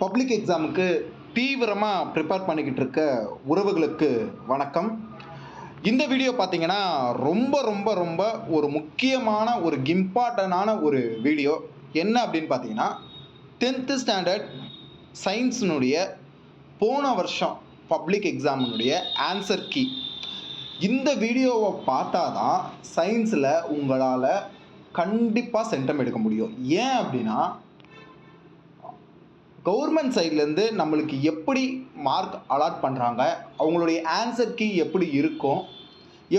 Public எக்ஸாமுக்கு தீவிரமாக prepare பண்ணிக்கிட்டு இருக்க உறவுகளுக்கு வணக்கம். இந்த வீடியோ பார்த்தீங்கன்னா ரொம்ப ரொம்ப ரொம்ப ஒரு முக்கியமான ஒரு இம்பார்ட்டண்டான ஒரு வீடியோ. என்ன அப்படின்னு பார்த்தீங்கன்னா 10th ஸ்டாண்டர்ட் சயின்ஸினுடைய போன வருஷம் பப்ளிக் எக்ஸாமினுடைய ஆன்சர் கீ. இந்த வீடியோவை பார்த்தா தான் சயின்ஸில் உங்களால் கண்டிப்பாக சென்டம் எடுக்க முடியும். ஏன் அப்படின்னா கவர்மெண்ட் சைட்லேருந்து நம்மளுக்கு எப்படி மார்க் அலாட் பண்ணுறாங்க, அவங்களுடைய ஆன்சர் கீ எப்படி இருக்கும்,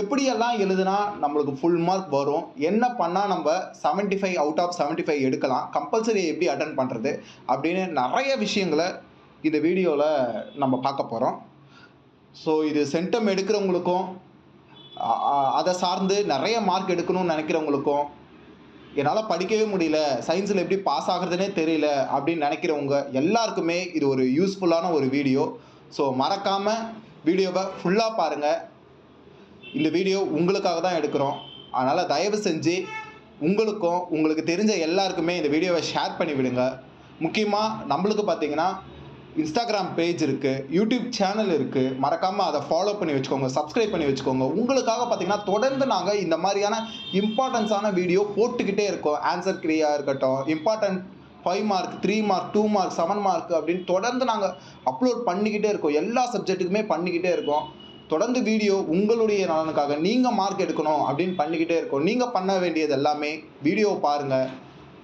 எப்படியெல்லாம் எழுதுனா நம்மளுக்கு ஃபுல் மார்க் வரும், என்ன பண்ணால் நம்ம 75 அவுட் ஆஃப் 75 எடுக்கலாம், கம்பல்சரி எப்படி அட்டன் பண்ணுறது அப்படின்னு நிறைய விஷயங்களை இந்த வீடியோவில் நம்ம பார்க்க போகிறோம். ஸோ இது சென்டம் எடுக்கிறவங்களுக்கும் அதை சார்ந்து நிறைய மார்க் எடுக்கணும்னு நினைக்கிறவங்களுக்கும், என்னால் படிக்கவே முடியல, சயின்ஸில் எப்படி பாஸ் ஆகிறதுனே தெரியல அப்படின்னு நினைக்கிறவங்க எல்லாருக்குமே இது ஒரு யூஸ்ஃபுல்லான ஒரு வீடியோ. ஸோ மறக்காமல் வீடியோவை ஃபுல்லாக பாருங்கள். இந்த வீடியோ உங்களுக்காக தான் எடுக்கிறோம். அதனால் தயவு செஞ்சு உங்களுக்கும் உங்களுக்கு தெரிஞ்ச எல்லாருக்குமே இந்த வீடியோவை ஷேர் பண்ணி விடுங்க. முக்கியமாக நம்மளுக்கு பார்த்தீங்கன்னா இன்ஸ்டாகிராம் பேஜ் இருக்குது, யூடியூப் சேனல் இருக்குது, மறக்காமல் அதை ஃபாலோ பண்ணி வச்சுக்கோங்க, சப்ஸ்கிரைப் பண்ணி வச்சுக்கோங்க. உங்களுக்காக பார்த்தீங்கன்னா தொடர்ந்து நாங்கள் இந்த மாதிரியான இம்பார்ட்டன்ஸான வீடியோ போட்டுக்கிட்டே இருக்கோம். ஆன்சர் கிரியாக இருக்கட்டும், important 5 mark, 3 mark, 2 mark, 7 mark அப்படின்னு தொடர்ந்து நாங்கள் அப்லோட் பண்ணிக்கிட்டே இருக்கோம். எல்லா சப்ஜெக்ட்டுக்குமே பண்ணிக்கிட்டே இருக்கோம். தொடர்ந்து வீடியோ உங்களுடைய நலனுக்காக நீங்கள் மார்க் எடுக்கணும் அப்படின்னு பண்ணிக்கிட்டே இருக்கோம். நீங்கள் பண்ண வேண்டியது எல்லாமே வீடியோ பாருங்கள்,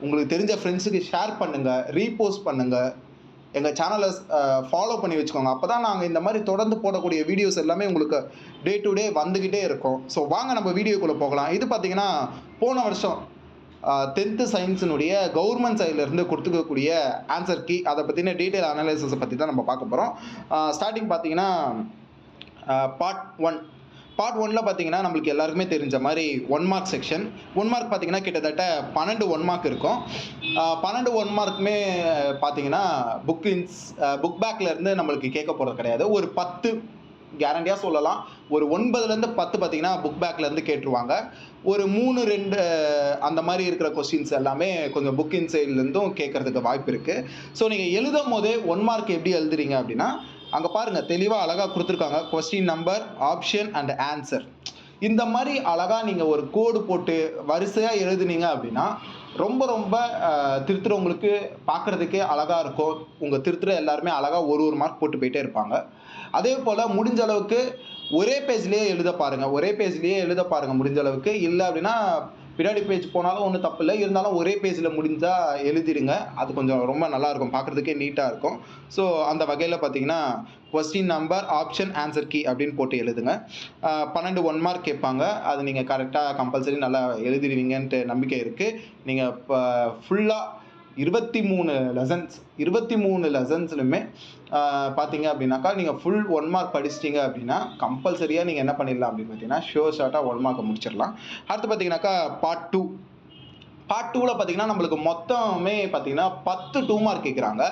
உங்களுக்கு தெரிஞ்ச ஃப்ரெண்ட்ஸுக்கு ஷேர் பண்ணுங்கள், ரீபோஸ்ட் பண்ணுங்கள், எங்கள் சேனலை ஃபாலோ பண்ணி வச்சுக்கோங்க. அப்போ தான் நாங்கள் இந்த மாதிரி தொடர்ந்து போடக்கூடிய வீடியோஸ் எல்லாமே உங்களுக்கு டே டு டே வந்துக்கிட்டே இருக்கும். ஸோ வாங்க நம்ம வீடியோக்குள்ளே போகலாம். இது பார்த்திங்கன்னா போன வருஷம் 10th சயின்ஸினுடைய கவர்மெண்ட் சைட்லேருந்து கொடுத்துக்கக்கூடிய ஆன்சர் கீ. அதை பற்றின டீட்டெயில் அனாலிசிஸை பற்றி தான் நம்ம பார்க்க போகிறோம். ஸ்டார்டிங் பார்த்திங்கன்னா பார்ட் 1ல் பார்த்தீங்கன்னா நம்மளுக்கு எல்லாருக்குமே தெரிஞ்ச மாதிரி 1 மார்க் செக்ஷன். 1 மார்க் பார்த்தீங்கன்னா கிட்டத்தட்ட 12 1 மார்க் இருக்கும். 12 1 மார்க்குமே பார்த்தீங்கன்னா புக் பேக்லேருந்து நம்மளுக்கு கேட்க போகிறது கிடையாது. ஒரு 10 கேரண்டியாக சொல்லலாம். ஒரு 9லேருந்து 10 பார்த்தீங்கன்னா புக் பேக்லேருந்து கேட்டுருவாங்க. ஒரு 3 2 அந்த மாதிரி இருக்கிற கொஸ்டின்ஸ் எல்லாமே கொஞ்சம் புக் இன்சைட்லேருந்தும் கேட்குறதுக்கு வாய்ப்பு இருக்குது. ஸோ நீங்கள் எழுதும் போதே 1 மார்க் எப்படி எழுதுறீங்க அப்படின்னா அங்கே பாருங்கள், தெளிவாக அழகாக கொடுத்துருக்காங்க. Question number, option and answer. இந்த மாதிரி அழகாக நீங்கள் ஒரு கோடு போட்டு வரிசையாக எழுதுனீங்க அப்படின்னா ரொம்ப ரொம்ப திருத்துறவங்களுக்கு பார்க்குறதுக்கே அழகாக இருக்கும். உங்கள் திருத்துற எல்லாருமே அழகாக ஒரு மார்க் போட்டு போயிட்டே இருப்பாங்க. அதே போல் முடிஞ்ச அளவுக்கு ஒரே பேஜ்லேயே எழுத பாருங்கள் முடிஞ்ச அளவுக்கு. இல்லை அப்படின்னா பின்னாடி பேஜ் போனாலும் ஒன்றும் தப்பு இல்லை, இருந்தாலும் ஒரே பேஜில் முடிஞ்சால் எழுதிடுங்க. அது கொஞ்சம் ரொம்ப நல்லாயிருக்கும், பார்க்குறதுக்கே நீட்டாக இருக்கும். ஸோ அந்த வகையில் பார்த்தீங்கன்னா question number, option, answer key அப்படின்னு போட்டு எழுதுங்க. 12 1 மார்க் கேட்பாங்க. அது நீங்கள் கரெக்டாக கம்பல்சரி நல்லா எழுதிடுவீங்கன்ட்டு நம்பிக்கை இருக்குது. நீங்கள் இப்போ ஃபுல்லாக 23 லெசன்ஸ்லுமே பார்த்தீங்க அப்படின்னாக்கா நீங்கள் ஃபுல் 1 மார்க் படிச்சிட்டிங்க அப்படின்னா கம்பல்சரியாக நீங்கள் என்ன பண்ணிடலாம் அப்படின்னு பார்த்தீங்கன்னா ஷார்ட்டாக 1 மார்க்கை முடிச்சிடலாம். அடுத்து பார்த்தீங்கன்னாக்கா பார்ட் 2ல் பார்த்தீங்கன்னா நம்மளுக்கு மொத்தமே பார்த்தீங்கன்னா 10 2 மார்க் கேட்குறாங்க.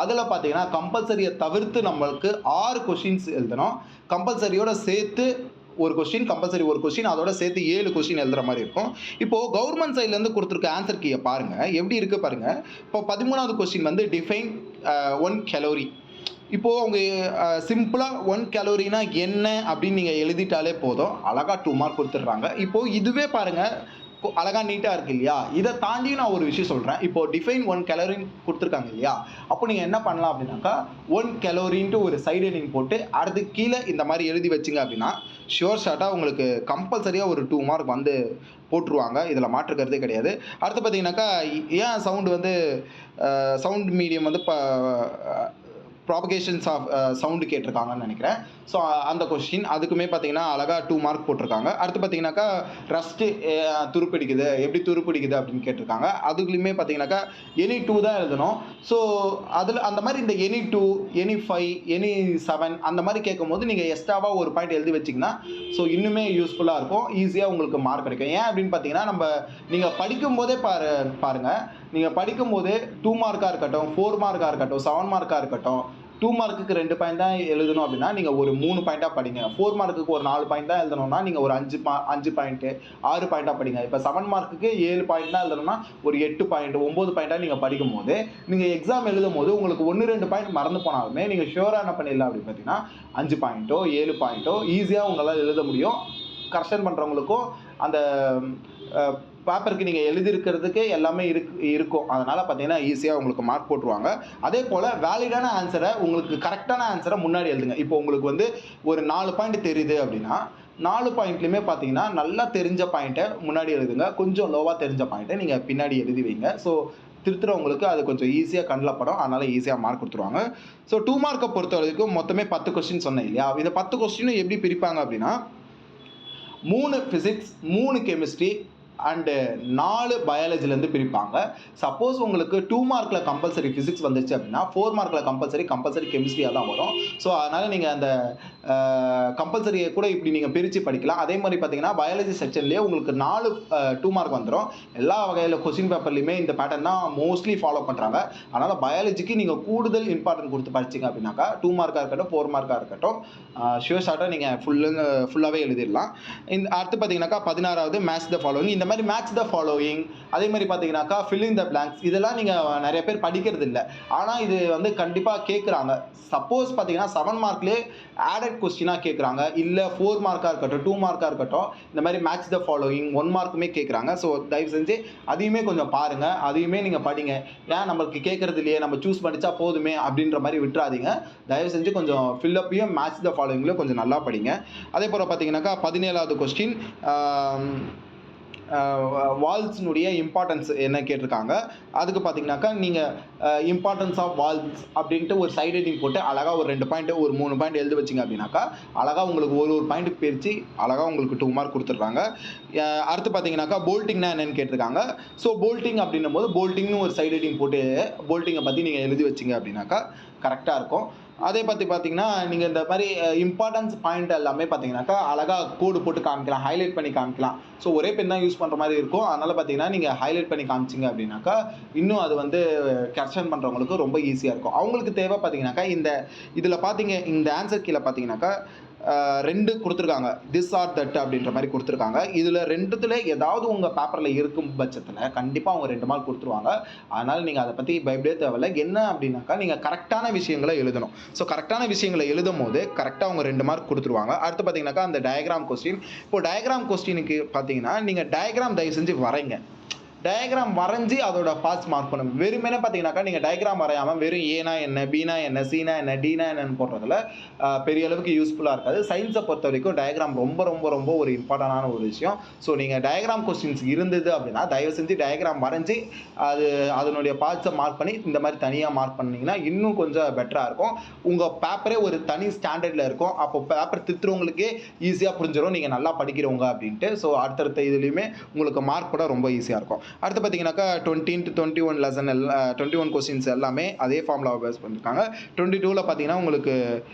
அதில் பார்த்தீங்கன்னா கம்பல்சரியை தவிர்த்து நம்மளுக்கு 6 கொஷின்ஸ் எழுதணும். கம்பல்சரியோட சேர்த்து ஒரு கொஸ்டின், அதோட சேர்த்து 7 கொஸ்டின் எழுதுகிற மாதிரி இருக்கும். இப்போது கவர்மெண்ட் சைட்லேருந்து கொடுத்துருக்க ஆன்சர் கீயை பாருங்கள், எப்படி இருக்குது பாருங்கள். இப்போ 13வது கொஸ்டின் வந்து டிஃபைன் 1 கலோரி. இப்போது அவங்க சிம்பிளாக 1 கலோரினா என்ன அப்படின்னு நீங்கள் எழுதிட்டாலே போதும், அழகாக 2 மார்க் கொடுத்துட்றாங்க. இப்போது இதுவே பாருங்கள் அழகாக நீட்டாக இருக்குது இல்லையா. இதை தாண்டி நான் ஒரு விஷயம் சொல்கிறேன். இப்போது டிஃபைன் 1 கலோரின்னு கொடுத்துருக்காங்க இல்லையா, அப்போ நீங்கள் என்ன பண்ணலாம் அப்படின்னாக்கா 1 கலோரின்ட்டு ஒரு சைடு ஹெட்டிங் போட்டு அடுத்து கீழே இந்த மாதிரி எழுதி வச்சிங்க அப்படின்னா ஷார்ட்டாக உங்களுக்கு கம்பல்சரியாக ஒரு 2 மார்க் வந்து போட்டுருவாங்க. இதில் மாற்றுக்கிறதே கிடையாது. அடுத்து பார்த்தீங்கன்னாக்கா ஏன் சவுண்ட் மீடியம் வந்து ப்ராபகேஷன்ஸ் ஆஃப் சவுண்டு கேட்டிருக்காங்கன்னு நினைக்கிறேன். ஸோ அந்த கொஸ்டின் அதுக்குமே பார்த்தீங்கன்னா அழகாக 2 மார்க் போட்டிருக்காங்க. அடுத்து பார்த்தீங்கன்னாக்கா ரஸ்ட்டு துருப்பிடிக்குது, எப்படி துருப்பிடிக்குது அப்படின்னு கேட்டிருக்காங்க. அதுக்குள்ளேயுமே பார்த்தீங்கன்னாக்கா எனி 2 தான் எழுதணும். ஸோ அதில் அந்த மாதிரி இந்த எனி 2, எனி 5, எனி 7 அந்த மாதிரி கேட்கும்போது நீங்கள் எக்ஸ்ட்ராவாக ஒரு பாயிண்ட் எழுதி வச்சிங்கன்னா ஸோ இன்னுமே யூஸ்ஃபுல்லாக இருக்கும், ஈஸியாக உங்களுக்கு மார்க் கிடைக்கும். ஏன் அப்படின்னு பார்த்தீங்கன்னா நீங்கள் படிக்கும்போதே பாருங்கள், நீங்கள் படிக்கும்போது 2 மார்க்காக இருக்கட்டும், 4 மார்க்காக இருக்கட்டும், 7 மார்க்காக இருக்கட்டும், 2 மார்க்குக்கு 2 பாயிண்ட் தான் எழுதணும் அப்படின்னா நீங்கள் ஒரு 3 பாயிண்டாக படிங்க. 4 மார்க்குக்கு ஒரு 4 பாயிண்ட் தான் எழுதணும்னா நீங்கள் ஒரு 5 பாயிண்ட்டு 6 பாயிண்டாக படிங்க. இப்போ 7 மார்க்குக்கு 7 பாயிண்ட் தான் எழுதணும்னா ஒரு 8 பாயிண்ட் 9 பாயிண்டாக நீங்கள் படிக்கும் போது நீங்கள் எக்ஸாம் எழுதும் போது உங்களுக்கு 1-2 பாயிண்ட் மறந்து போனாலுமே நீங்கள் ஷியோராக என்ன பண்ணிடலாம் அப்படின்னு பார்த்தீங்கன்னா 5 பாயிண்ட்டோ 7 பாயிண்ட்டோ ஈஸியாக உங்களால் எழுத முடியும். கரெக்ஷன் பண்ணுறவங்களுக்கும் அந்த பேப்பருக்கு நீங்கள் எழுதியிருக்கிறதுக்கு எல்லாமே இருக்கும். அதனால் பார்த்தீங்கன்னா ஈஸியாக உங்களுக்கு மார்க் போட்டுருவாங்க. அதே போல் வேலிடான ஆன்சரை உங்களுக்கு கரெக்டான ஆன்சரை முன்னாடி எழுதுங்க. இப்போ உங்களுக்கு வந்து ஒரு 4 பாயிண்ட் தெரியுது அப்படின்னா 4 பாயிண்ட்லையுமே பார்த்தீங்கன்னா நல்லா தெரிஞ்ச பாயிண்ட்டை முன்னாடி எழுதுங்க. கொஞ்சம் லோவாக தெரிஞ்ச பாயிண்ட்டை நீங்கள் பின்னாடி எழுதி வைங்க. ஸோ திருத்துறவங்களுக்கு அது கொஞ்சம் ஈஸியாக கண்ணில் படும். அதனால் ஈஸியாக மார்க் கொடுத்துருவாங்க. ஸோ 2 மார்க்கை பொறுத்த வரைக்கும் மொத்தமே 10 கொஸ்டின் சொன்னேன் இல்லையா? இந்த 10 கொஸ்டினும் எப்படி பிரிப்பாங்க அப்படின்னா 3 ஃபிசிக்ஸ் 3 கெமிஸ்ட்ரி அண்டு 4 பயாலஜிலேருந்து பிரிப்பாங்க. சப்போஸ் உங்களுக்கு 2 மார்க்கில் கம்பல்சரி ஃபிசிக்ஸ் வந்துச்சு அப்படின்னா 4 மார்க்கில் கம்பல்சரி கெமிஸ்ட்ரியாக தான் வரும். ஸோ அதனால் நீங்கள் அந்த கம்பல்சரியை கூட இப்படி நீங்கள் பிரித்து படிக்கலாம். அதே மாதிரி பார்த்தீங்கன்னா பயாலஜி செக்ஷன்லேயே உங்களுக்கு 4 2 மார்க் வந்துடும். எல்லா வகையில் கொஸ்டின் பேப்பர்லையுமே இந்த பேட்டர்ன் தான் மோஸ்ட்லி ஃபாலோ பண்ணுறாங்க. அதனால் பயாலஜிக்கு நீங்கள் கூடுதல் இம்பார்ட்டன்ட் கொடுத்து படிச்சிங்க அப்படின்னாக்கா 2 மார்க்காக இருக்கட்டும் 4 மார்க்காக இருக்கட்டும் ஷுவர் ஷார்ட்டாக நீங்கள் ஃபுல்லாகவே எழுதிடலாம். அடுத்து பார்த்தீங்கன்னாக்கா 16வது மேட்ச் த ஃபாலோவிங். இந்த மாதிரி மேட்ச் த ஃபாலோவிங், அதே மாதிரி பார்த்தீங்கன்னாக்கா ஃபில்லிங் த பிளாங்க்ஸ், இதெல்லாம் நீங்கள் நிறைய பேர் படிக்கிறது இல்லை. ஆனால் இது வந்து கண்டிப்பாக கேட்குறாங்க. சப்போஸ் பார்த்தீங்கன்னா 7 மார்க்லேயே ஆடட் கொஸ்டினாக கேட்குறாங்க, இல்லை 4 மார்க்காக இருக்கட்டும் 2 மார்க்காக இருக்கட்டும் இந்த மாதிரி மேட்ச் த ஃபாலோவிங் 1 மார்க்குமே கேட்குறாங்க. ஸோ தயவு செஞ்சு அதையுமே கொஞ்சம் பாருங்கள், அதையுமே நீங்கள் படிங்க. ஏன் நம்மளுக்கு கேட்குறது இல்லையே, நம்ம சூஸ் பண்ணிச்சா போதுமே அப்படின்ற மாதிரி விட்டுறாதீங்க. தயவு செஞ்சு கொஞ்சம் ஃபில்லப்பையும் மேட்ச் த ஃபாலோவிங்லையும் கொஞ்சம் நல்லா படிங்க. அதே போல் பார்த்தீங்கன்னாக்கா 17வது கொஸ்டின் வால்ஸ்னுடைய இம்பார்ட்டன்ஸ் என்ன கேட்டிருக்காங்க. அதுக்கு பார்த்தீங்கன்னாக்கா நீங்கள் இம்பார்ட்டன்ஸ் ஆஃப் வால்ஸ் அப்படின்ட்டு ஒரு சைட் ஹெட்டிங் போட்டு அழகாக ஒரு 2 பாயிண்ட் ஒரு 3 பாயிண்ட் எழுதி வச்சிங்க அப்படின்னாக்கா அழகாக உங்களுக்கு ஒரு பாயிண்ட் பிரித்து அழகாக உங்களுக்கு 2 மார்க் கொடுத்துட்றாங்க. அடுத்து பார்த்தீங்கன்னாக்கா போல்ட்டிங்னா என்னென்னு கேட்டிருக்காங்க. ஸோ போல்ட்டிங் அப்படின்னும் போது போல்ட்டிங்னு ஒரு சைட் ஹெட்டிங் போட்டு போல்ட்டிங்கை பற்றி நீங்கள் எழுதி வச்சிங்க அப்படின்னாக்கா கரெக்டாக இருக்கும். அதே பற்றி பார்த்தீங்கன்னா நீங்கள் இந்த மாதிரி இம்பார்ட்டன்ஸ் பாயிண்ட் எல்லாமே பார்த்தீங்கன்னாக்கா அழகாக கோடு போட்டு காமிக்கலாம், ஹைலைட் பண்ணி காமிக்கலாம். ஸோ ஒரே பென் தான் யூஸ் பண்ணுற மாதிரி இருக்கும். அதனால் பார்த்தீங்கன்னா நீங்கள் ஹைலைட் பண்ணி காமிச்சிங்க அப்படின்னாக்கா இன்னும் அது வந்து கரெக்ஷன் பண்ணுறவங்களுக்கு ரொம்ப ஈஸியாக இருக்கும். அவங்களுக்கு தேவை பார்த்தீங்கன்னாக்கா இதில் பார்த்தீங்க இந்த ஆன்சர் கீழே பார்த்தீங்கன்னாக்கா 2 கொடுத்துருக்காங்க, திஸ் ஆர் தட் அப்படின்ற மாதிரி கொடுத்துருக்காங்க. இதில் 2த்துல ஏதாவது உங்கள் பேப்பரில் இருக்கும் பட்சத்தில் கண்டிப்பாக அவங்க 2 மார்க் கொடுத்துருவாங்க. அதனால் நீங்கள் அதை பற்றி பயப்படவே தேவையில்லை. என்ன அப்படின்னாக்கா நீங்கள் கரெக்டான விஷயங்களை எழுதணும். ஸோ கரெக்டான விஷயங்களை எழுதும் போது கரெக்டாக அவங்க 2 மார்க் கொடுத்துருவாங்க. அடுத்து பார்த்தீங்கன்னாக்கா அந்த டயக்ராம் கொஸ்டின். இப்போ டயக்ராம் கொஸ்டினுக்கு பார்த்தீங்கன்னா நீங்கள் டயக்ராம் தயவு செஞ்சு வரைங்க. டயக்ராம் வரைஞ்சி அதோட பாஸ் மார்க் பண்ணுங்க. வெறுமனே பார்த்தீங்கன்னாக்கா நீங்கள் டயக்ராம் வரையாமல் வெறும் ஏனா என்ன, பினா என்ன, சீனா என்ன, டீனா என்னன்னு போடுறதுல பெரிய அளவுக்கு யூஸ்ஃபுல்லாக இருக்காது. சயின்ஸை பொறுத்த வரைக்கும் டயக்ராம் ரொம்ப ரொம்ப ரொம்ப ஒரு இம்பார்ட்டண்டான ஒரு விஷயம். ஸோ நீங்கள் டயக்ராம் கொஸ்டின்ஸ் இருந்தது அப்படின்னா தயவு செஞ்சு டயக்ராம் வரைஞ்சி அதனுடைய பார்ட்ஸை மார்க் பண்ணி இந்த மாதிரி தனியாக மார்க் பண்ணிங்கன்னா இன்னும் கொஞ்சம் பெட்டராக இருக்கும். உங்கள் பேப்பரே ஒரு தனி ஸ்டாண்டர்டில் இருக்கும். அப்போ பேப்பர் திருத்துறவங்களுக்கே ஈஸியாக புரிஞ்சிடும் நீங்கள் நல்லா படிக்கிறவங்க அப்படின்ட்டு. ஸோ அடுத்தடுத்த இதுலேயுமே உங்களுக்கு மார்க் கூட ரொம்ப ஈஸியாக இருக்கும். அடுத்து பார்த்தீங்கன்னாக்கா 20 to 21 லெசன் 21 கொஸ்டின்ஸ் எல்லாமே அதே ஃபார்முலாவை பேஸ் பண்ணியிருக்காங்க. 22ல் பார்த்தீங்கன்னா உங்களுக்கு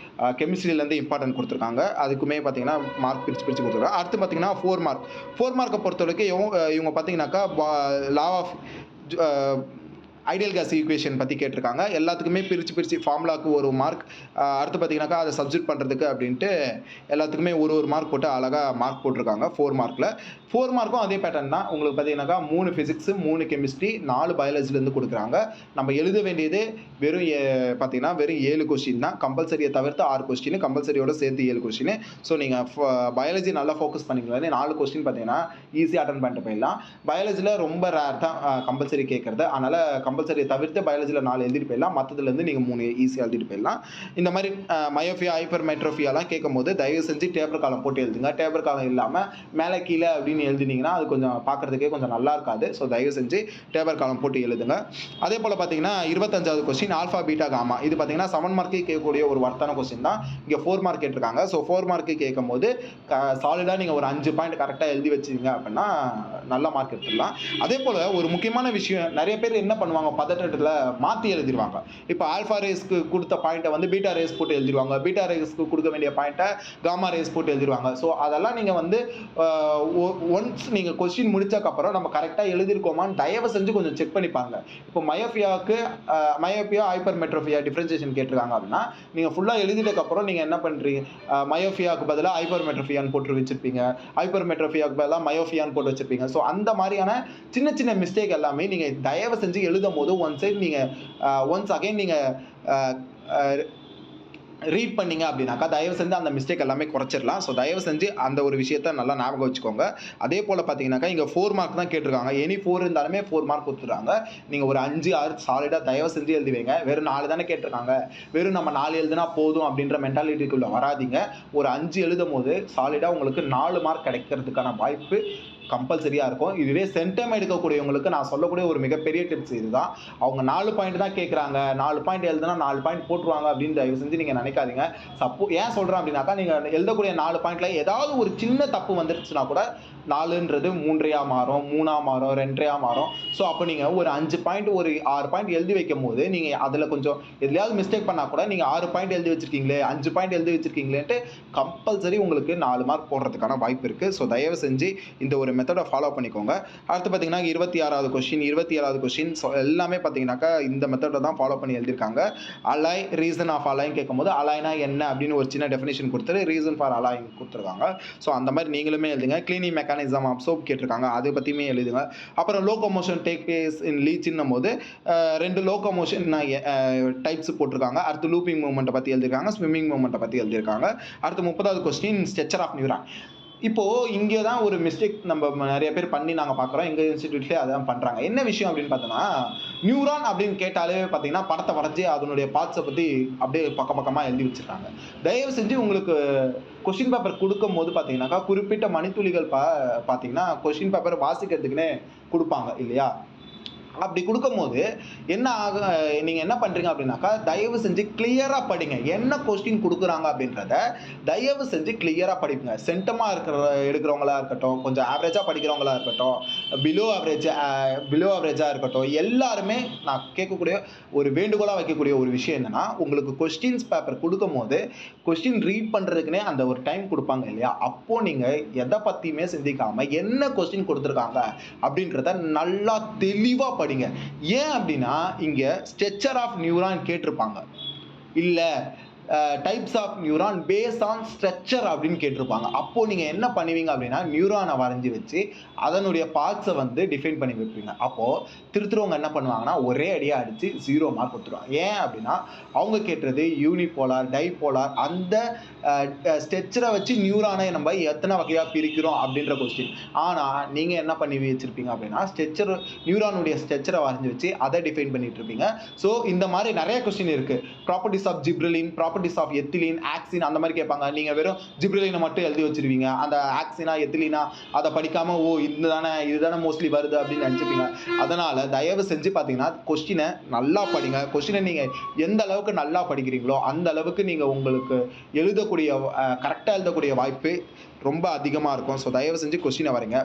கெமிஸ்ட்ரியிலேருந்து இம்பார்ட்டன்ட் கொடுத்துருக்காங்க. அதுக்குமே பார்த்தீங்கன்னா மார்க் பிரித்து கொடுத்துருக்காங்க. அடுத்து பார்த்தீங்கன்னா 4 மார்க்கை பொறுத்த வரைக்கும் இவங்க பார்த்தீங்கன்னாக்கா law of ideal gas equation பற்றி கேட்டிருக்காங்க. எல்லாத்துக்குமே பிரித்து ஃபார்முலாவுக்கு ஒரு மார்க், அடுத்து பார்த்தீங்கன்னாக்கா அதை சப்ஸ்டிட் பண்ணுறதுக்கு அப்படின்ட்டு எல்லாத்துக்குமே ஒரு மார்க் போட்டு அழகாக மார்க் போட்டிருக்காங்க 4 மார்க்கில். 4 மார்க்கும் அதே பேட்டர்ன் தான். உங்களுக்கு பார்த்தீங்கன்னாக்கா 3 ஃபிசிக்ஸு 3 கெமிஸ்ட்ரி 4 பயாலஜிலேருந்து கொடுக்குறாங்க. நம்ம எழுத வேண்டியது வெறும் பார்த்தீங்கன்னா வெறும் 7 கொஸ்டின் தான். கம்பல்சரியை தவிர்த்து 6 கொஸ்டின், கம்பல்சரியோட சேர்த்து 7 கொஸ்டின். ஸோ நீங்கள் பயாலஜி நல்லா ஃபோக்கஸ் பண்ணிக்கலாம். 4 கொஸ்டின் பார்த்தீங்கன்னா ஈஸியாக அட்டன் பண்ணிட்டு போயிடலாம். பயாலஜியில் ரொம்ப ரேர் தான் கம்பல்சரி கேட்குறது. அதனால் கம்பல்சரியை தவிர்த்து பயாலஜியில் 4 எழுதிட்டு போயிடலாம். மற்றதுலேருந்து நீங்கள் 3 ஈஸியாக எழுதிட்டு போயிடலாம். இந்த மாதிரி மயோஃபியா ஹைப்பர்மெட்ரோஃபியாலாம் கேட்கும் போது தயவு செஞ்சு டேபிள் காலம் போட்டு எழுதுங்க. டேபிள் காலம் இல்லாமல் மேலே கீழே அப்படின்னு எழுதினீங்கன்னா அது கொஞ்சம் பார்க்குறதுக்கே கொஞ்சம் நல்லா இருக்காது. ஸோ தயவு செஞ்சு டேபிள் காலம் போட்டு எழுதுங்க. அதே போல் பார்த்தீங்கன்னா 25வது கொஸ்டின் ஆல்ஃபா பீட்டா காமா. இது பார்த்தீங்கன்னா 7 மார்க்கு கேட்கக்கூடிய ஒரு வர்த்தான கொஸ்டின் தான். இங்கே 4 மார்க் கேட்டிருக்காங்க. ஸோ 4 மார்க்கு கேட்கும் போது சாலிடாக நீங்கள் ஒரு 5 பாயிண்ட் கரெக்டாக எழுதி வச்சிங்க அப்படின்னா நல்ல மார்க் எடுத்துடலாம். அதே போல் ஒரு முக்கியமான விஷயம், நிறைய பேர் என்ன பண்ணுவாங்க பண்ணுவாங்க, பதட்டத்தில் மாற்றி எழுதிடுவாங்க. இப்போ ஆல்ஃபா ரேஸ்க்கு கொடுத்த பாயிண்ட்டை வந்து பீட்டா ரேஸ் போட்டு எழுதிடுவாங்க, பீட்டா ரேஸ்க்கு கொடுக்க வேண்டிய பாயிண்ட்டை காமா ரேஸ் போட்டு எழுதிடுவாங்க. ஸோ அதெல்லாம் நீங்கள் வந்து ஒன்ஸ் நீங்கள் கொஸ்டின் முடிச்சக்கப்புறம் நம்ம கரெக்டாக எழுதியிருக்கோமான்னு தயவு செஞ்சு கொஞ்சம் செக் பண்ணிப்பாங்க. இப்போ மயோபியா ஹைப்பர்மெட்ரோபியா டிஃபரன்சியேஷன் கேட்டிருக்காங்க அப்படின்னா நீங்கள் ஃபுல்லாக எழுதிட்டக்கப்புறம் நீங்கள் என்ன பண்ணுறீங்க, மயோபியாவுக்கு பதிலாக ஹைப்பர்மெட்ரோபியான்னு போட்டு வச்சிருப்பீங்க, ஹைப்பர்மெட்ரோபியாவுக்கு பதிலாக மயோபியான்னு போட்டு வச்சிருப்பீங்க. ஸோ அந்த மாதிரியான சின்ன சின்ன மிஸ்டேக் எல்லாமே நீங்கள் தயவு செஞ்சு எழுதும் போது ஒன்ஸ் அகைன் நீங்கள் ரீட் பண்ணீங்க அப்படின்னாக்கா தயவு செஞ்சு அந்த மிஸ்டேக் எல்லாமே குறைச்சிடலாம். ஸோ தயவு செஞ்சு அந்த ஒரு விஷயத்த நல்லா ஞாபகம் வச்சுக்கோங்க. அதே போல் பார்த்தீங்கன்னாக்கா இங்கே 4 மார்க் தான் கேட்டிருக்காங்க. எனி 4 இருந்தாலுமே 4 மார்க் கொடுத்துருக்காங்க. நீங்கள் ஒரு 5, 6 சாலிடாக தயவு செஞ்சு எழுதி வைங்க. வெறும் 4 தானே கேட்டிருக்காங்க, வெறும் நம்ம 4 எழுதுனா போதும் அப்படின்ற மென்டாலிட்டிக்குள்ளே வராதிங்க. ஒரு 5 எழுதும் போது சாலிடாக உங்களுக்கு 4 மார்க் கிடைக்கிறதுக்கான வாய்ப்பு கம்பல்சரியாக இருக்கும். இதுவே சென்டம் எடுக்கக்கூடியவங்களுக்கு நான் சொல்லக்கூடிய ஒரு மிகப்பெரிய டிப்ஸ் இதுதான். அவங்க 4 பாயிண்ட் தான் கேட்குறாங்க, 4 பாயிண்ட் எழுதுனா 4 பாயிண்ட் போட்டுருவாங்க அப்படின்னு தயவு செஞ்சு நீங்கள் நினைக்காதீங்க. ஏன் சொல்கிறேன் அப்படின்னாக்கா, நீங்கள் எழுதக்கூடிய 4 பாயிண்ட்ல ஏதாவது ஒரு சின்ன தப்பு வந்துருச்சுன்னா கூட 4ன்றது 3ஆ மாறும், 3ஆ மாறும், 2ஆ மாறும். ஸோ அப்போ நீங்கள் ஒரு 5 பாயிண்ட் ஒரு 6 பாயிண்ட் எழுதி வைக்கும் போது நீங்கள் அதில் கொஞ்சம் எதுலையாவது மிஸ்டேக் பண்ணால் கூட நீங்கள் 6 பாயிண்ட் எழுதி வச்சிருக்கீங்களே, 5 பாயிண்ட் எழுதி வச்சிருக்கீங்களேன்ட்டு கம்பல்சரி உங்களுக்கு 4 மார்க் போடுறதுக்கான வாய்ப்பு இருக்குது. ஸோ தயவு செஞ்சு இந்த ஒரு மெத்தடை ஃபாலோ பண்ணிக்கோங்க. அடுத்து பார்த்தீங்கன்னா 27வது கொஸ்டின் ஸோ எல்லாமே பார்த்தீங்கன்னாக்கா இந்த மெத்தடை தான் ஃபாலோ பண்ணி எழுதியிருக்காங்க. அலை, ரீசன் ஆஃப் அலைன்னு கேட்கும்போது அலைனா என்ன அப்படின்னு ஒரு சின்ன டெஃபினேஷன் கொடுத்துட்டு ரீசன் ஃபார் அலைன் கொடுத்துருக்காங்க. ஸோ அந்த மாதிரி நீங்களுமே எழுதுங்க. கிளீனிங் மெக்கானிசம் ஆஃப் சோப் கேட்டிருக்காங்க, அதை பற்றியுமே எழுதுங்க. அப்புறம் லோகோமோஷன் டேக் பிளேஸ் இன் லீச்ன்னும் போது 2 லோகோமோஷன் டைப்ஸ் போட்டிருக்காங்க. அடுத்து லூப்பிங் மூவ்மெண்ட்டை பற்றி எழுதியிருக்காங்க, ஸ்விம்மிங் மூவ்மெண்ட்டை பற்றி எழுதியிருக்காங்க. அடுத்து 30வது கொஸ்டின் ஸ்ட்ரக்சர் ஆஃப் நியூரான். இப்போது இங்கே தான் ஒரு மிஸ்டேக் நம்ம நிறைய பேர் பண்ணி நாங்கள் பார்க்குறோம். எங்கள் இன்ஸ்டிடியூட்லேயே அதான் பண்ணுறாங்க. என்ன விஷயம் அப்படின்னு பார்த்தோன்னா, நியூரான் அப்படின்னு கேட்டாலே பார்த்தீங்கன்னா படத்தை வரைஞ்சி அதனுடைய பார்ட்ஸை பற்றி அப்படியே பக்கமாக எழுதி வச்சுருக்காங்க. தயவு செஞ்சு உங்களுக்கு கொஷின் பேப்பர் கொடுக்கும் போது பார்த்தீங்கன்னாக்கா குறிப்பிட்ட மணித்துளிகள் பார்த்தீங்கன்னா கொஷின் பேப்பர் வாசிக்கிறதுக்குன்னே கொடுப்பாங்க இல்லையா? அப்படி கொடுக்கும்போது என்ன நீங்கள் என்ன பண்ணுறீங்க அப்படின்னாக்கா, தயவு செஞ்சு கிளியராக படிங்க. என்ன கொஸ்டின் கொடுக்குறாங்க அப்படின்றத தயவு செஞ்சு கிளியராக படிப்புங்க. சென்டமாக எடுக்கிறவங்களா இருக்கட்டும், கொஞ்சம் ஆவரேஜாக படிக்கிறவங்களா இருக்கட்டும், பிலோ ஆவரேஜாக இருக்கட்டும், எல்லாருமே நான் கேட்கக்கூடிய ஒரு வேண்டுகோளாக வைக்கக்கூடிய ஒரு விஷயம் என்னென்னா, உங்களுக்கு கொஸ்டின்ஸ் பேப்பர் கொடுக்கும் போது கொஸ்டின் ரீட் பண்ணுறதுக்குனே அந்த ஒரு டைம் கொடுப்பாங்க இல்லையா? அப்போது நீங்கள் எதை பற்றியுமே சிந்திக்காமல் என்ன கொஸ்டின் கொடுத்துருக்காங்க அப்படின்றத நல்லா தெளிவாக படிங்க. ஏன் அப்படின்னா இங்கே ஸ்ட்ரக்சர் ஆஃப் நியூரான் கேட்டிருப்பாங்க, இல்லை types of neuron based on structure அப்படின்னு கேட்டிருப்பாங்க. அப்போது நீங்கள் என்ன பண்ணுவீங்க அப்படின்னா, நியூரானை வரைஞ்சி வச்சு அதனுடைய பார்ட்ஸை வந்து டிஃபைன் பண்ணி வைப்பீங்க. அப்போது திருத்துறவங்க என்ன பண்ணுவாங்கன்னா ஒரே அடியாக அடித்து 0 மார்க் கொடுத்துருவாங்க. ஏன் அப்படின்னா அவங்க கேட்டது யூனிபோலார், டைபோலார், அந்த ஸ்ட்ரக்சரை வச்சு நியூரானை நம்ம எத்தனை வகையாக பிரிக்கிறோம் அப்படின்ற கொஸ்டின். ஆனால் நீங்கள் என்ன பண்ணி வச்சுருப்பீங்க அப்படின்னா நியூரானுடைய ஸ்ட்ரக்சரை வரைஞ்சி வச்சு அதை டிஃபைன் பண்ணிட்டு இருப்பீங்க. ஸோ இந்த மாதிரி நிறைய கொஸ்டின் இருக்குது. Properties of gibberellin, properties of ethylene, auxin, அந்த மாதிரி கேட்பாங்க. நீங்கள் வெறும் ஜிப்ரலினை மட்டும் எழுதி வச்சிருவீங்க. அந்த ஆக்சினா எத்திலீனா அதை படிக்காமல் இதுதானே மோஸ்ட்லி வருது அப்படின்னு நினச்சிப்பீங்க. அதனால் தயவு செஞ்சு பார்த்தீங்கன்னா கொஸ்டினை நல்லா படிங்க. கொஸ்டினை நீங்கள் எந்த அளவுக்கு நல்லா படிக்கிறீங்களோ அந்த அளவுக்கு நீங்கள் உங்களுக்கு கரெக்டாக எழுதக்கூடிய வாய்ப்பு ரொம்ப அதிகமாக இருக்கும். ஸோ தயவு செஞ்சு கொஸ்டினை வரீங்க.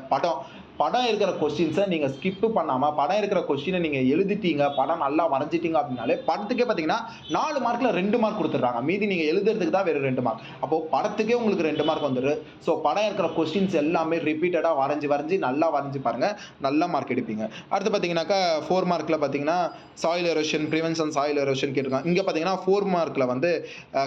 படம் இருக்கிற கொஸ்டின்ஸை நீங்கள் ஸ்கிப்பு பண்ணாமல் படம் இருக்கிற கொஸ்டினை நீங்கள் எழுதிட்டீங்க, படம் நல்லா வரைஞ்சிட்டீங்க அப்படின்னாலே படத்துக்கே பார்த்தீங்கன்னா 4 மார்க்கில் 2 மார்க் கொடுத்துட்றாங்க. மீதி நீங்கள் எழுதுறதுக்கு தான் வேறு 2 மார்க். அப்போது படத்துக்கே உங்களுக்கு 2 மார்க் வந்துடும். ஸோ படம் இருக்கிற கொஸ்டின்ஸ் எல்லாமே ரிப்பீட்டடாக வரைஞ்சி நல்லா வரைஞ்சி பாருங்கள், நல்ல மார்க் எடுப்பீங்க. அடுத்து பார்த்தீங்கன்னாக்கா 4 மார்க்கில் பார்த்தீங்கன்னா soil erosion, prevention soil erosion கேட்டிருக்காங்க. இங்கே பார்த்தீங்கன்னா 4 மார்க்கில் வந்து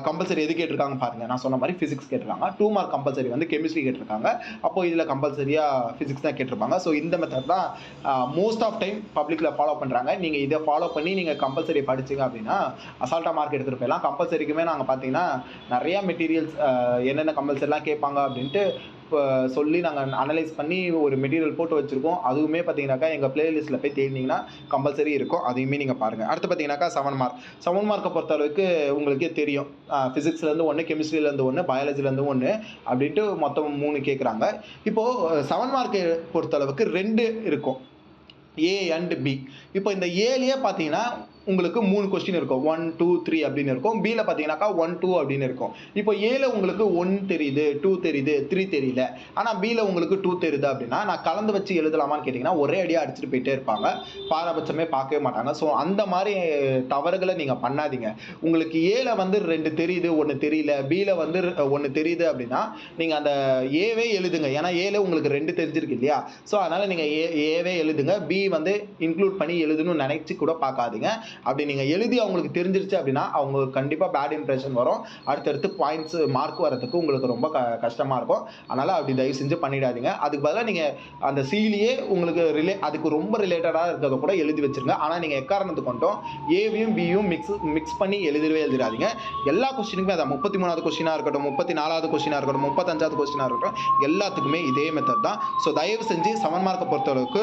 கம்பல்சரி எது கேட்டிருக்காங்க பாருங்கள். நான் சொன்ன மாதிரி ஃபிசிக்ஸ் கேட்டிருக்காங்க. 2 மார்க் கம்பல்சரி வந்து கெமிஸ்ட்ரி கேட்டிருக்காங்க. அப்போது இதில் கம்பல்சரியாக ஃபிசிக்ஸ் தான் கேட்டிருப்பாங்க. ஸோ இந்த மெத்தட் தான் மோஸ்ட் ஆஃப் டைம் பப்ளிக்கில் ஃபாலோ பண்ணுறாங்க. நீங்கள் இதை ஃபாலோ பண்ணி நீங்கள் கம்பல்சரி படிச்சிங்க அப்படின்னா அசால்ட்டாக மார்க் எடுத்துகிட்டு போயிடலாம். கம்பல்சரிக்குமே நாங்கள் பார்த்தீங்கன்னா நிறையா மெட்டீரியல்ஸ் என்னென்ன கம்பல்சரிலாம் கேட்பாங்க அப்படின்ட்டு சொல்லி நாங்கள் அனலைஸ் பண்ணி ஒரு மெட்டீரியல் போட்டு வச்சுருக்கோம். அதுவுமே பார்த்தீங்கன்னாக்கா எங்கள் பிளேலிஸ்ட்டில் போய் தேடினீங்கன்னா கம்பல்சரி இருக்கும். அதையுமே நீங்கள் பாருங்கள். அடுத்து பார்த்தீங்கன்னாக்கா 7 மார்க்கை பொறுத்தளவுக்கு உங்களுக்கே தெரியும். ஃபிசிக்ஸ்லேருந்து 1, கெமிஸ்ட்ரியிலேருந்து 1, பயாலஜிலேருந்து 1 அப்படின்ட்டு மொத்தம் 3 கேட்குறாங்க. இப்போது 7 மார்க்கை பொறுத்தளவுக்கு 2 இருக்கும், A and B. இப்போ இந்த ஏலேயே பார்த்தீங்கன்னா உங்களுக்கு 3 கொஸ்டின் இருக்கும். 1, 2, 3 அப்படின்னு இருக்கும். பில பார்த்தீங்கன்னாக்கா 1, 2 அப்படின்னு இருக்கும். இப்போ ஏல உங்களுக்கு 1 தெரியுது, 2 தெரியுது, 3 தெரியல. ஆனா பில உங்களுக்கு 2 தெரியுது அப்படின்னா, நான் கலந்து வச்சு எழுதலாமான்னு கேட்டீங்கன்னா, ஒரே அடியா அடிச்சுட்டு போயிட்டே இருப்பாங்க. பாரபட்சமே பார்க்கவே மாட்டாங்க. ஸோ அந்த மாரி தவறுகள நீங்க பண்ணாதீங்க. உங்களுக்கு ஏல வந்து 2 தெரியுது, 1 தெரியல. பில வந்து 1 தெரியுது அப்படின்னா, நீங்க அந்த ஏவே எழுதுங்க. ஏன்னா ஏல உங்களுக்கு 2 தெரிஞ்சிருக்கு இல்லையா? ஸோ அதனால நீங்க ஏவே எழுதுங்க. பி வந்து இன்க்ளூட் பண்ணி எழுதணும்னு நினைச்சு கூட பார்க்காதீங்க. அப்படி நீங்க எழுதி அவங்களுக்கு தெரிஞ்சிருச்சு அப்படின்னா, அவங்களுக்கு கண்டிப்பா பேட் இம்ப்ரஷன் வரும். அடுத்தடுத்து பாயிண்ட்ஸ் மார்க் வரதுக்கு உங்களுக்கு ரொம்ப கஷ்டமா இருக்கும். அதனால அப்படி தயவு செஞ்சு பண்ணிடாதீங்க. அதுக்கு பதிலா நீங்க அந்த சிலயே உங்களுக்கு அதுக்கு ரொம்ப ரிலேட்டடா இருக்கிறத கூட எழுதி வச்சிருங்க. ஆனா நீங்க எக்காரணத்துக்கு கொண்டும் ஏவையும் பியும் மிக்ஸ் பண்ணி எழுதிடாதீங்க. எல்லா கொஸ்டினுக்குமே அதான் 33வது கொஸ்டினா இருக்கட்டும், 34வது கொஸ்டினா இருக்கட்டும், 35வது கொஸ்டினா இருக்கட்டும், எல்லாத்துக்குமே இதே மெத்தட் தான். ஸோ தயவு செஞ்சு 7 மார்க்கை பொறுத்தளவுக்கு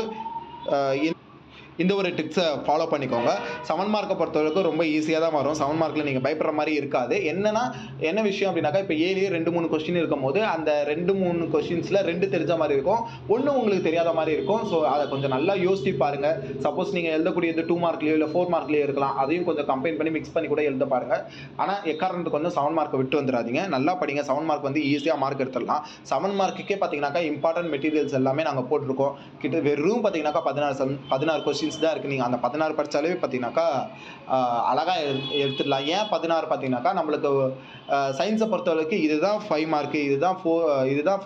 இந்த ஒரு டிப்ஸை ஃபாலோ பண்ணிக்கோங்க. 7 மார்க்கை பொறுத்தவரைக்கும் ரொம்ப ஈஸியாக தான் வரும். 7 மார்க்கில் நீங்கள் பயப்படுற மாதிரி இருக்காது. என்ன விஷயம் அப்படின்னாக்கா, இப்போ ஏலேயே 2, 3 கொஸ்டின் இருக்கும்போது அந்த 2, 3 கொஸ்டின்ஸில் 2 தெரிஞ்ச மாதிரி இருக்கும், 1 உங்களுக்கு தெரியாத மாதிரி இருக்கும். ஸோ அதை கொஞ்சம் நல்லா யோசித்து பாருங்கள். சப்போஸ் நீங்கள் எழுதக்கூடியது 2 மார்க்லேயோ இல்லை 4 மார்க்லேயோ இருக்கலாம். அதையும் கொஞ்சம் கம்பைன் பண்ணி மிக்ஸ் பண்ணி கூட எழுத பாருங்கள். ஆனால் எக்காரணத்துக்கு வந்து 7 மார்க்கை விட்டு வந்துடாதீங்க. நல்லா படிங்க. 7 மார்க் வந்து ஈஸியாக மார்க் எடுத்துடலாம். 7 மார்க்குக்கே பார்த்தீங்கன்னாக்கா இம்பார்ட்டன்ட் மெட்டீரியல்ஸ் எல்லாமே நாங்கள் போட்டிருக்கோம். வெறும் பார்த்தீங்கன்னாக்கா 16 கொஸ்டின்ஸ் தான் இருக்குது. நீங்கள் அந்த 16 படித்தாலே பார்த்தீங்கன்னாக்கா அழகாக எடுத்துடலாம். ஏன் 16 பார்த்தீங்கன்னாக்கா, நம்மளுக்கு சயின்ஸை பொறுத்தவரைக்கு இதுதான் 5 மார்க்கு, இதுதான்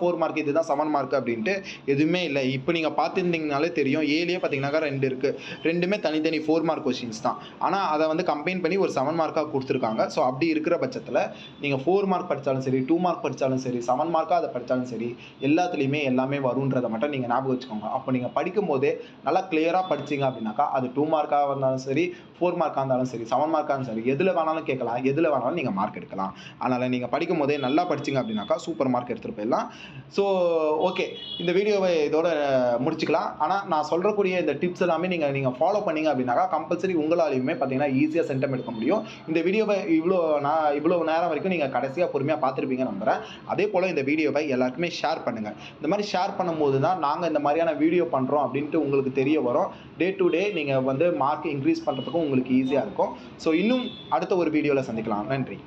4 மார்க், இதுதான் 7 மார்க் அப்படின்ட்டு எதுவுமே இல்லை. இப்போ நீங்கள் பார்த்துருந்தீங்கனாலே தெரியும். ஏலேயே பார்த்தீங்கன்னாக்கா 2 இருக்குது. 2மே தனித்தனி 4 மார்க் கொஸ்டின்ஸ் தான். ஆனால் அதை வந்து கம்பைன் பண்ணி ஒரு 7 மார்க்காக கொடுத்துருக்காங்க. ஸோ அப்படி இருக்கிற பட்சத்தில் நீங்கள் 4 மார்க் படித்தாலும் சரி, 2 மார்க் படித்தாலும் சரி, 7 மார்க்காக அதை படித்தாலும் சரி, எல்லாத்துலேயுமே எல்லாமே வருன்றதை மட்டும் நீங்கள் ஞாபகம் வச்சுக்கோங்க. அப்போ நீங்கள் படிக்கும் போதே நல்லா கிளியராக படிச்சிங்க அப்படின்னாக்கா, அது 2 மார்க்காக இருந்தாலும் சரி, 4 மார்க்காக இருந்தாலும் சரி, 7 மார்க்காக இருந்தாலும் சரி, எதில் வேணாலும் கேட்கலாம், எதில் வேணாலும் நீங்கள் மார்க் எடுக்கலாம். அதனால் நீங்கள் படிக்கும் போதே நல்லா படிச்சிங்க அப்படின்னாக்கா சூப்பர் மார்க் எடுத்துகிட்டு போயிடலாம். ஸோ ஓகே, இந்த வீடியோவை இதோட முடிச்சுக்கலாம். ஆனால் நான் சொல்கிறக்கூடிய இந்த டிப்ஸ் எல்லாமே நீங்கள் ஃபாலோ பண்ணிங்க அப்படின்னாக்கா கம்பல்சரி உங்களாலையுமே பார்த்தீங்கன்னா ஈஸியாக சென்டம் எடுக்க முடியும். இந்த வீடியோவை இவ்வளோ நேரம் வரைக்கும் நீங்கள் கடைசியாக பொறுமையாக பார்த்துருப்பீங்க நம்புகிறேன். அதே போல் இந்த வீடியோவை எல்லாருக்குமே ஷேர் பண்ணுங்கள். இந்த மாதிரி ஷேர் பண்ணும்போது தான் நாங்கள் இந்த மாதிரியான வீடியோ பண்ணுறோம் அப்படின்ட்டு உங்களுக்கு தெரிய வரும். டே டு டே நீங்கள் வந்து மார்க் இன்க்ரீஸ் பண்ணுறதுக்கும் உங்களுக்கு ஈஸியாக இருக்கும். ஸோ இன்னும் அடுத்த ஒரு வீடியோவில் சந்திக்கலாம். நன்றி.